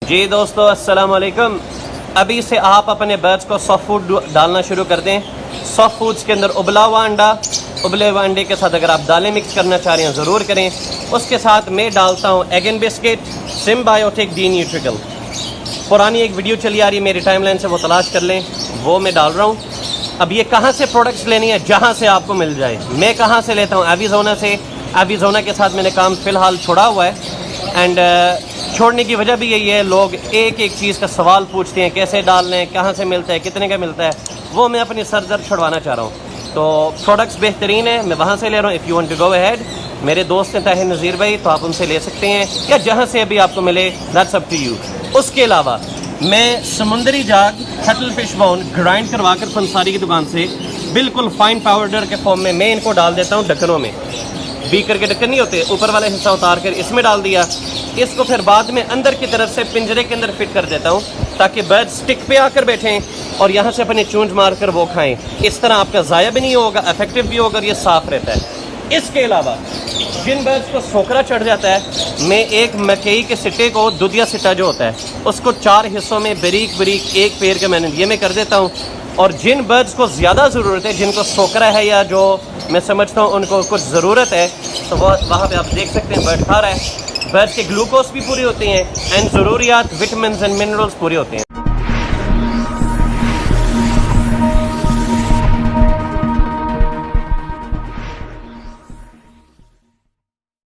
जी दोस्तों, अस्सलाम वालेकुम। अभी से आप अपने बर्ड्स को सॉफ्ट फूड डालना शुरू कर दें। सॉफ्ट फूड्स के अंदर उबला हुआ अंडा, उबले हुए अंडे के साथ अगर आप दालें मिक्स करना चाह रहे हैं ज़रूर करें। उसके साथ मैं डालता हूँ egg and biscuit, symbiotic D nutrical. पुरानी एक वीडियो चली आ रही है मेरी टाइमलाइन से, वो तलाश कर लें, वो मैं डाल रहा हूँ। अब ये कहाँ से प्रोडक्ट्स लेनी है? जहाँ से आपको मिल जाए। मैं कहाँ से लेता हूँ? एविजोना से। एविजोना के साथ मैंने काम फ़िलहाल छोड़ा हुआ है एंड छोड़ने की वजह भी यही है, लोग एक एक चीज़ का सवाल पूछते हैं, कैसे डालना है, कहाँ से मिलता है, कितने का मिलता है। वो मैं अपनी सर दर्द छुड़वाना चाह रहा हूँ। तो प्रोडक्ट्स बेहतरीन है, मैं वहाँ से ले रहा हूँ। If you want to go ahead, मेरे दोस्त हैं ताहिर नज़ीर भाई, तो आप उनसे ले सकते हैं या जहाँ से अभी आपको मिले, दैट्स अप टू यू। उसके अलावा मैं समुंदरी जाग कटल फिश बोन ग्राइंड करवा कर पंसारी की दुकान से बिल्कुल फाइन पाउडर के फॉर्म में मैं इनको डाल देता हूँ ढक्कनों में। बीकर के ढक्कन नहीं होते, ऊपर वाला हिस्सा उतार कर इसमें डाल दिया। इसको फिर बाद में अंदर की तरफ से पिंजरे के अंदर फिट कर देता हूँ ताकि बर्ड स्टिक पे आकर बैठें और यहाँ से अपने चूंझ मार कर वो खाएं। इस तरह आपका ज़ाया भी नहीं होगा, इफेक्टिव भी होगा और ये साफ़ रहता है। इसके अलावा जिन बर्ड्स को सोकरा चढ़ जाता है, मैं एक मकई के सिट्टे को, दुधिया सिट्टा जो होता है, उसको 4 हिस्सों में बारीक बारीक एक पेड़ के मैंने ये मैं कर देता हूँ। और जिन बर्ड्स को ज़्यादा ज़रूरत है, जिनको सोकरा है या जो मैं समझता हूँ उनको कुछ ज़रूरत है, तो वो वहाँ पे आप देख सकते हैं बर्ड खा रहा है। बर्ड्स के ग्लूकोज भी पूरी होती हैं एंड ज़रूरियात विटामिन एंड मिनरल्स पूरे होते हैं।